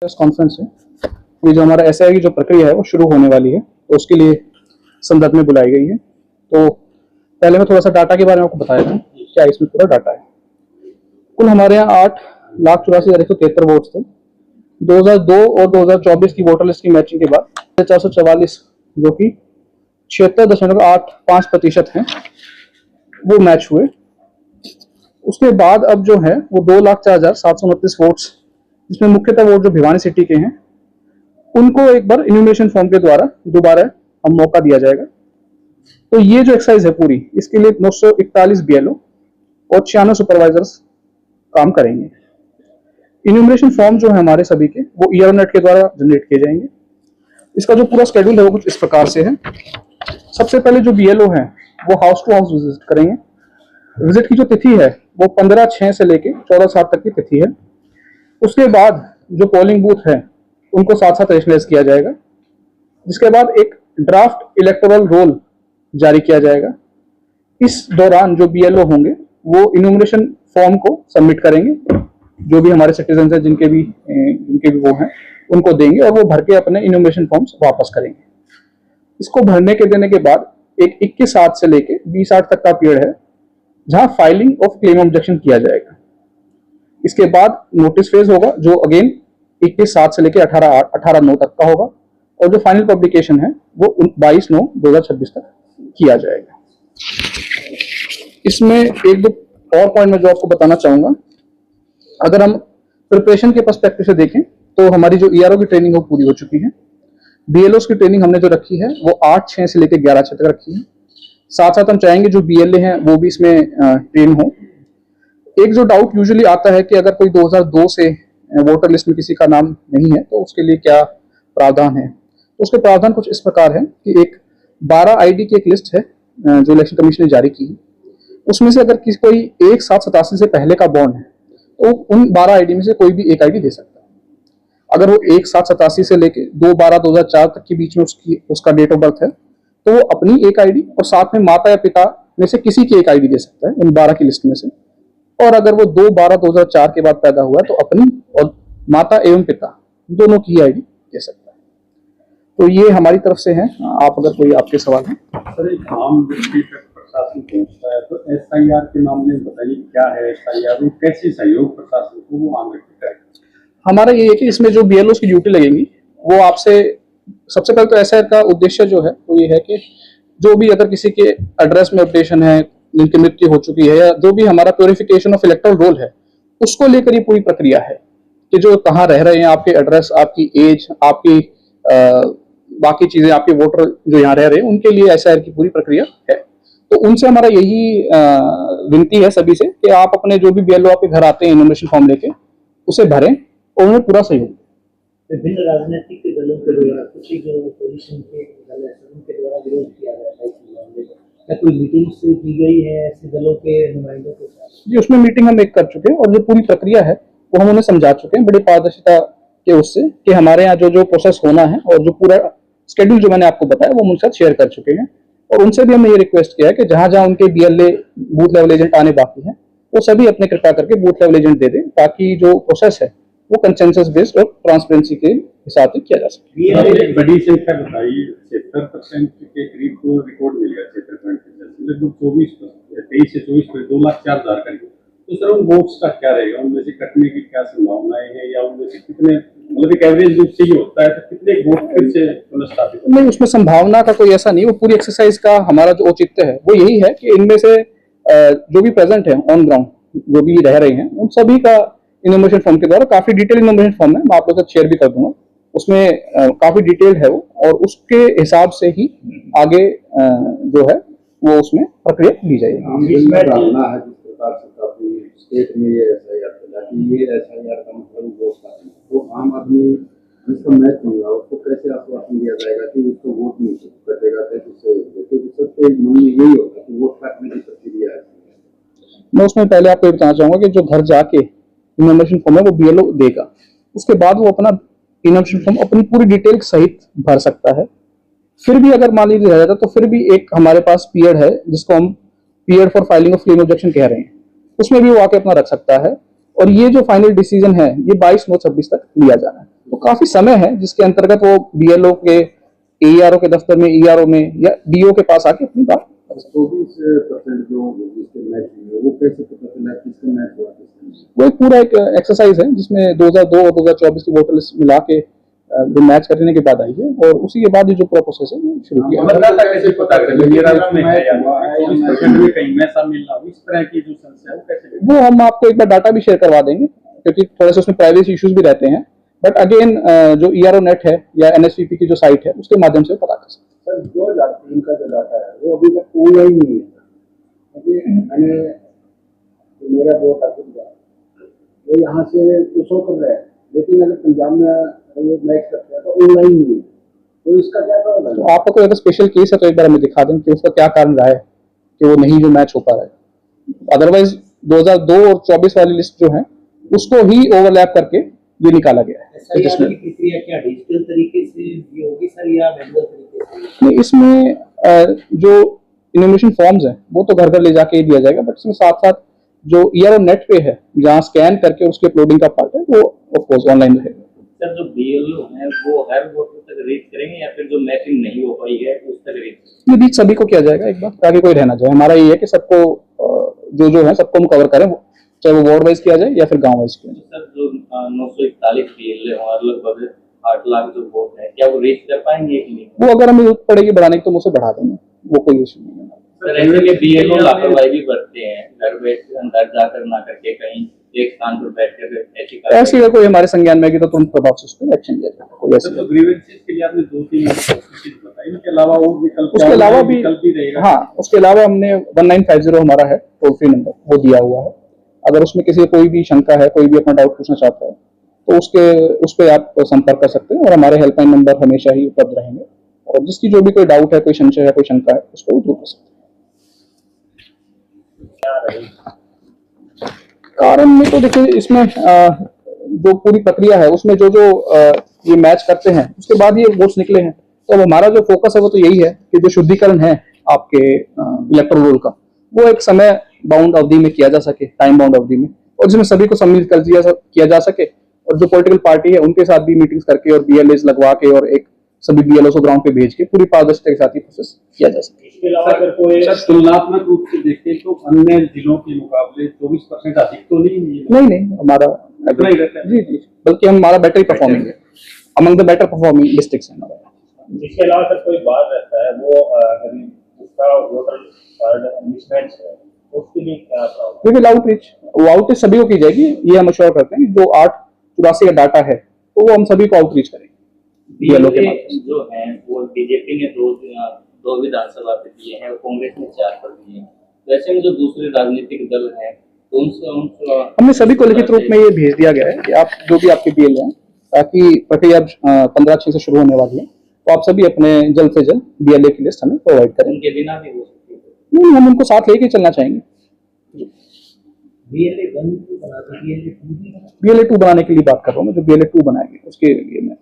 Press conference है, ये जो हमारा एसआई की जो प्रक्रिया है वो शुरू होने वाली है, तो उसके लिए संदर्भ में बुलाई गई है। तो पहले मैं थोड़ा सा डाटा के बारे में आपको बताया था, क्या इसमें पूरा डाटा है। कुल हमारे यहाँ 8,84,173 वोट्स थे। 2002 और 2024 की वोटर लिस्ट की मैचिंग के बाद 444 जो कि 76.85% हैं वो मैच हुए। उसके बाद अब जो है वो 2,04,729 वोट्स, जिसमें मुख्यतः वोट जो भिवानी सिटी के हैं उनको एक बार इन्यूमरेशन फॉर्म के द्वारा दोबारा हम मौका दिया जाएगा। तो ये जो एक्सरसाइज है पूरी, इसके लिए 941 बीएलओ और 96 सुपरवाइजर्स काम करेंगे। इन्यूमरेशन फॉर्म जो है हमारे सभी के वो ईआरनेट के द्वारा जनरेट किए जाएंगे। इसका जो पूरा शेड्यूल है वो कुछ इस प्रकार से है। सबसे पहले जो बीएलओ है वो हाउस टू हाउस विजिट करेंगे। विजिट की जो तिथि है वो 15/6 से लेके 14/7 तक की तिथि है। उसके बाद जो पोलिंग बूथ है उनको साथ साथ रेशनलाइज किया जाएगा, जिसके बाद एक ड्राफ्ट इलेक्टोरल रोल जारी किया जाएगा। इस दौरान जो बीएलओ होंगे वो इन्यूमरेशन फॉर्म को सबमिट करेंगे, जो भी हमारे सिटीजन हैं जिनके भी वो हैं उनको देंगे और वो भर के अपने इन्यूमरेशन फॉर्म्स वापस करेंगे। इसको भरने के देने के बाद एक 21/7 से लेके 20/8 तक का पीरियड है जहां फाइलिंग ऑफ क्लेम ऑब्जेक्शन किया जाएगा। इसके बाद नोटिस फेज होगा जो अगेन 21/7 से लेके 18/9 तक का होगा और जो फाइनल पब्लिकेशन है वो 22/9/2026 तक किया जाएगा। इसमें एक दो और पॉइंट मैं जो आपको बताना चाहूंगा, अगर हम प्रिपरेशन के पर्सपेक्टिव से देखें तो हमारी जो ईआरओ की ट्रेनिंग वो पूरी हो चुकी है। बीएलओस की ट्रेनिंग हमने जो रखी है वो 8/6 से लेकर 11/6 तक रखी है। साथ साथ हम चाहेंगे जो बीएलए हैं वो भी इसमें ट्रेन हो। एक जो डाउट यूजुअली आता है कि अगर कोई 2002 से वोटर लिस्ट में किसी का नाम नहीं है तो उसके लिए क्या प्रावधान है। तो उसके प्रावधान कुछ इस प्रकार है कि एक 12 आईडी की एक लिस्ट है जो इलेक्शन कमीशन ने जारी की है। उसमें से अगर किसी कोई 1/7/87 से पहले का बॉर्न है तो उन 12 आईडी में से कोई भी एक आईडी दे सकता है। अगर वो 1/7/87 से लेके 2/12/2004 तक के बीच में उसका डेट ऑफ बर्थ है तो वो अपनी एक आईडी और साथ में माता या पिता में से किसी की एक आईडी दे सकता है उन 12 की लिस्ट में से। और अगर वो 2/12/2004 के बाद पैदा हुआ है तो अपनी और माता एवं पिता दोनों की आईडी दे सकता है। तो ये हमारी तरफ से है। आप अगर कोई आपके सवाल है। सर, एक आम व्यक्ति तक प्रशासन पहुंचता है तो एसआईआर के मामले में बताइए क्या है एसआईआर, कैसे सहयोग प्रशासन को वो आम व्यक्ति करेगा। हमारा ये है कि इसमें जो बीएलओ की ड्यूटी लगेंगी वो आपसे सबसे पहले तो एसआईआर का उद्देश्य जो है वो ये है कि जो भी अगर किसी के एड्रेस में अपडेशन है, जिनकी मृत्यु हो चुकी है, या जो भी हमारा प्योरिफिकेशन ऑफ इलेक्टोरल रोल है उसको लेकर ये पूरी प्रक्रिया है कि जो कहाँ रह रहे हैं, आपके एड्रेस, आपकी एज, आपकी बाकी चीजें, आपके वोटर जो यहाँ रह रहे हैं उनके लिए एसआईआर की पूरी प्रक्रिया है। तो उनसे हमारा यही विनती है सभी से कि आप अपने जो भी बीएलओ आपके घर आते हैं इन्फॉर्मेशन फॉर्म लेके उसे भरें और उन्हें पूरा सहयोग। विभिन्न राजनीतिक दलों के द्वारा कुछ जो अपोजिशन के दल है उनके द्वारा विरोध किया गया है, क्या कोई मीटिंग की गई है ऐसे दलों के नुमाइंदों के साथ? जी, उसमें मीटिंग हम एक कर चुके हैं और जो पूरी प्रक्रिया है वो हम उन्हें समझा चुके हैं बड़ी पारदर्शिता के उससे कि हमारे यहाँ जो प्रोसेस होना है और जो पूरा शेड्यूल जो मैंने आपको बताया वो उनके साथ शेयर कर चुके हैं। और उनसे भी हमने ये रिक्वेस्ट किया है कि जहां जहां उनके बीएलए बूथ लेवल एजेंट आने बाकी हैं वो सभी अपने कृपा करके बूथ लेवल एजेंट दे दें ताकि जो प्रोसेस है वो कंसेंसस बेस्ड और ट्रांसपेरेंसी के हिसाब से किया जा सके। बड़ी संख्या बताइए, 70% के करीब को रिकॉर्ड मिल गया, 70% लगभग 23 से 24 2,04,000 करीब। तो सर उन वोट्स का क्या रहेगा, उनमें से कटने की क्या संभावनाएं हैं या उनमें से कितने, मतलब एक एवरेज रूप से ही होता है तो कितने वोट फिर से पुनर्स्थापित? नहीं, उसमें संभावना का कोई ऐसा नहीं। वो पूरी एक्सरसाइज का हमारा जो औचित्य है वो यही है कि इनमें से जो भी प्रेजेंट है ऑन ग्राउंड, जो भी रह रहे हैं, उन सभी का इन्फॉर्मेशन फॉर्म के द्वारा काफी डिटेल इन्फॉर्मेशन फॉर्म है, मैं आप लोगों के साथ शेयर भी कर दूंगा। उसमें काफी डिटेल्ड है वो और उसके हिसाब से ही आगे जो है वो उसमें प्रक्रिया ली जाएगी। स्टेट में ये एसआईआर चला कि ये एसआईआर का मतलब वोट का है, तो आम आदमी जिसका मैच नहीं हुआ उसको कैसे आश्वासन दिया जाएगा कि उसको वोट नहीं कटेगा, क्योंकि सबसे मन में यही होता है कि वोट काटने की प्रक्रिया है। मैं उसमें पहले आपको ये बताना चाहूंगा कि जो घर जाके इन्फॉर्मेशन फॉर्म है वो बीएलओ देगा, उसके बाद वो अपना इन्फॉर्मेशन फॉर्म अपनी पूरी डिटेल सहित भर सकता है। फिर भी अगर मान लीजिए रह जाता तो फिर भी एक हमारे पास पीरियड है जिसको हम period for filing of claim objection कह रहे हैं, उसमें भी वो आके अपना रख सकता है। और ये जो फाइनल डिसीजन है ये 22/9/26 तक लिया जाना है। तो काफी समय है जिसके अंतर्गत वो बीएलओ के एईआरओ के दफ्तर में, ईआरओ में या डीओ के पास आके अपनी बात 24% जो जिसके मैच हुए वो कैसे पता चला किसका मैच हुआ किसका नहीं? वो एक पूरा एक एक्सरसाइज है जिसमें 2002 और 2024 की वोटर लिस्ट मिला के जो मैच करने के बाद आई है और उसी के बाद ये जो प्रोसेस है वो शुरू किया है। मतदाता कैसे पता करें मेरा उसमें है या नहीं? 24% में कहीं मैं शामिल ना हूं, इस तरह की जो समस्या है वो कैसे करें? वो हम आपको एक बार डाटा भी शेयर करवा देंगे क्योंकि थोड़े से उसमें प्राइवेसी इश्यूज भी रहते हैं, बट अगेन जो ईआरओ नेट है या एनएसपीपी की जो साइट है उसके माध्यम से पता कर सकते हैं। सर 2003 का जो डाटा है वो अभी तक पूरा ही नहीं है, क्योंकि मैंने तो मेरा वोट आपको दिया वो यहाँ से तो शो कर रहा है, लेकिन अगर पंजाब में वो मैच करते हैं तो ऑनलाइन नहीं है, तो इसका क्या कारण है? तो आपका कोई अगर स्पेशल केस है तो एक बार हमें दिखा दें कि उसका क्या कारण रहा है कि वो नहीं जो मैच हो पा रहा है। अदरवाइज 2002 और 24 वाली लिस्ट जो है उसको ही ओवरलैप करके ये निकाला गया है। एसआईआर की प्रक्रिया क्या डिजिटल तरीके से भी होगी सर या मैनुअल तरीके से? नहीं, इसमें जो इनोवेशन फॉर्म्स हैं वो तो घर घर ले जाके ही दिया जाएगा, बट इसमें साथ साथ जो ईआरओ नेट पे है जहाँ स्कैन करके उसके अपलोडिंग का पार्ट है वो ऑफ कोर्स ऑनलाइन रहेगा। सर जो बीएलओ है वो हर वोटर तक रीच करेंगे या फिर जो मैचिंग नहीं हो पाई है उस तक रीच? ये बीच सभी को किया जाएगा एक बार ताकि कोई रहना जाए। हमारा ये है कि सबको जो है सबको हम कवर करें, चाहे वो वार्ड वाइज किया जाए या फिर गांव वाइज किया जाए। सर जो 941 बीएलओ और लगभग 8 लाख जो वोट है क्या वो रीच कर पाएंगे कि नहीं? वो अगर हमें जरूरत पड़ेगी बढ़ाने की तो मुझसे बढ़ा देंगे, वो कोई इशू नहीं है। सर ऐसे में बीएलओ लापरवाही भी बरतते हैं, घर जाकर ना करके कहीं एक स्थान पर बैठ कर ऐसी अगर कोई हमारे संज्ञान में आएगी तो तुरंत प्रभाव से उस पर एक्शन लिया जाएगा। कोई ऐसी तो ग्रीवेंसेस के लिए आपने 2-3 चीज बताई, इनके अलावा और विकल्प उसके अलावा भी विकल्प भी रहेगा? हाँ, उसके अलावा हमने 1950 हमारा है टोल फ्री नंबर, वो दिया हुआ है। अगर उसमें किसी कोई भी शंका है, कोई भी अपना डाउट पूछना चाहता है तो उस पर आप संपर्क कर सकते हैं और हमारे हेल्पलाइन नंबर हमेशा ही उपलब्ध रहेंगे और जिसकी जो भी कोई डाउट है, कोई संशय है, कोई शंका है उसको दूर कर सकते हैं। कारण में तो देखिए इसमें जो पूरी प्रक्रिया है उसमें जो ये मैच करते हैं उसके बाद ये वोट्स निकले हैं, तो अब हमारा जो फोकस है वो तो यही है कि जो शुद्धिकरण है आपके इलेक्टोरल रोल का वो एक समय बाउंड अवधि में किया जा सके, टाइम बाउंड अवधि में, और जिसमें सभी को सम्मिलित कर किया जा सके और जो पॉलिटिकल पार्टी है उनके साथ भी मीटिंग्स करके और बीएलएस लगवा के और एक सभी बीएलओ को ग्राउंड पे भेज के पूरी पारदर्शिता के साथ ही प्रोसेस किया जा सके। इसके अलावा अगर कोई सर तुलनात्मक रूप से देखें तो अन्य जिलों के मुकाबले 24% अधिक तो नहीं है? नहीं, हमारा इतना ही रहता है? जी, बल्कि हमारा बेटर परफॉर्मिंग है, among the better performing districts है हमारा। इसके अलावा सर कोई बात रहता है वो अगर उसका वोटर कार्ड मिसमैच है उसके लिए क्या प्रावधान? वी विल आउटरीच सभी को की जाएगी, ये हम अश्योर करते हैं कि जो 884 का डाटा है तो वो हम सभी को आउटरीच करेंगे बीएलओ के माध्यम से। जो है वो बीजेपी ने दो विधानसभा पे दिए हैं और कांग्रेस ने 4 पर दिए हैं, वैसे में जो दूसरे राजनीतिक दल हैं तो उनसे हमने सभी को लिखित रूप में ये भेज दिया गया है कि आप जो भी आपके बीएल हैं, ताकि प्रक्रिया 15/6 से शुरू होने वाली है, तो आप सभी अपने जल्द से जल्द बीएलए की लिस्ट हमें प्रोवाइड करें। उनके बिना भी हो सकती है? नहीं, हम उनको साथ लेके चलना चाहेंगे। बीएलए 1 बना तो बीएलए 2 भी बना। बीएलए 2 बनाने के लिए बात कर रहा हूँ मैं, जो बीएलए 2 बनाएंगे उसके लिए मैं